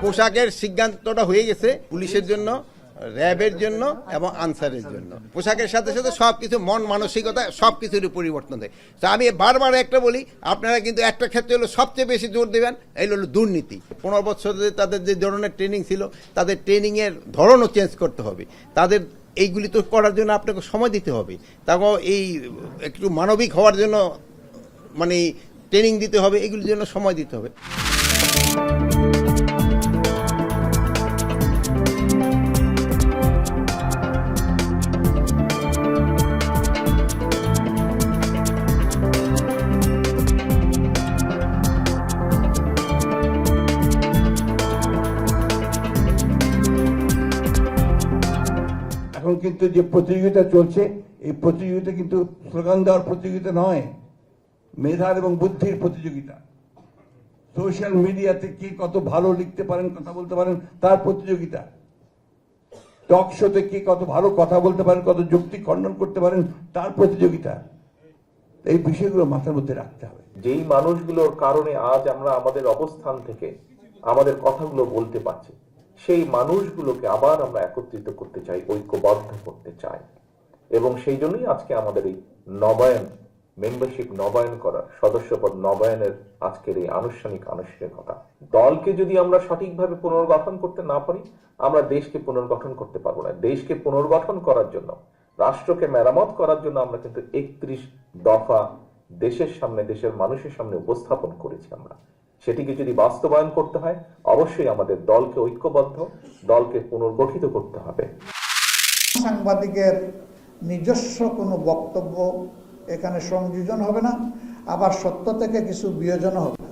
পোশাকের সিদ্ধান্তটা হয়ে গেছে পুলিশের জন্য, র্যাবের জন্য এবং আনসারের জন্য। পোশাকের সাথে সাথে সবকিছু, মন মানসিকতা সবকিছুরই পরিবর্তন হয়। তো আমি বারবার একটা বলি, আপনারা কিন্তু একটা ক্ষেত্রে হলো সবচেয়ে বেশি জোর দেবেন, এই হলো দুর্নীতি। 15 বছর তাদের যে ধরনের ট্রেনিং ছিল, তাদের ট্রেনিংয়ের ধরনও চেঞ্জ করতে হবে। তাদের এইগুলি তো করার জন্য আপনাকে সময় দিতে হবে। তারপর এই একটু মানবিক হওয়ার জন্য মানে ট্রেনিং দিতে হবে, এগুলির জন্য সময় দিতে হবে। এখন কিন্তু যে প্রতিযোগিতা চলছে, এই প্রতিযোগিতা কিন্তু স্লোগান দেওয়ার প্রতিযোগিতা নয়, মেধার এবং বুদ্ধির প্রতিযোগিতা। সোশ্যাল মিডিয়াতে কে কত ভালো লিখতে পারেন, কথা বলতে পারেন, তার প্রতিযোগিতা। টক শোতে কে কত ভালো কথা বলতে পারেন, কত যুক্তি খণ্ডন করতে পারেন, তার প্রতিযোগিতা। এই বিষয়গুলো মাথার মধ্যে রাখতে হবে। যেই মানুষগুলোর কারণে আজ আমরা আমাদের অবস্থান থেকে আমাদের কথাগুলো বলতে পারছি, সেই মানুষগুলোকে আবার আমরা একত্রিত করতে চাই, ঐক্যবদ্ধ করতে চাই। এবং সেই জন্যই আজকে আমাদের এই নবায়ন, মেম্বারশিপ নবায়ন করার, সদস্যপদ নবায়নের আজকের এই আনুষ্ঠানিকতা। দলকে যদি আমরা সঠিকভাবে পুনর্গঠন করতে না পারি, আমরা দেশকে পুনর্গঠন করতে পারবো না। দেশকে পুনর্গঠন করার জন্য, রাষ্ট্রকে মেরামত করার জন্য আমরা কিন্তু 31 দফা দেশের সামনে, দেশের মানুষের সামনে উপস্থাপন করেছি। আমরা সেটিকে যদি বাস্তবায়ন করতে হয়, অবশ্যই আমাদের দলকে ঐক্যবদ্ধ, দলকে পুনর্গঠিত করতে হবে। সাংবাদিকের নিজস্ব কোনো বক্তব্য এখানে সংযোজন হবে না, আবার সত্য থেকে কিছু বিয়োজনও হবে না।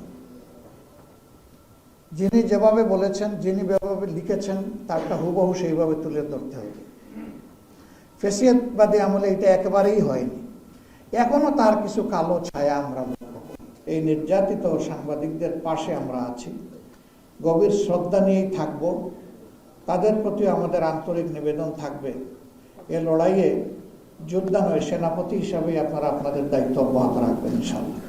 যিনি যেভাবে বলেছেন, যিনি যেভাবে লিখেছেন, তারটা হুবহু সেইভাবে তুলে ধরতে হবে। ফেসিয়াতবাদী আমলে এটা একেবারেই হয়নি। এখনো তার কিছু কালো ছায়া আমরা লক্ষ্য করি। এই নির্যাতিত সাংবাদিকদের পাশে আমরা আছি, গভীর শ্রদ্ধা নিয়েই থাকব। তাদের প্রতি আমাদের আন্তরিক নিবেদন থাকবে, এ লড়াইয়ে যোদ্ধা নয়, সেনাপতি হিসাবে আপনারা আপনাদের দায়িত্ব অব্যাহত রাখবেন ইনশাআল্লাহ।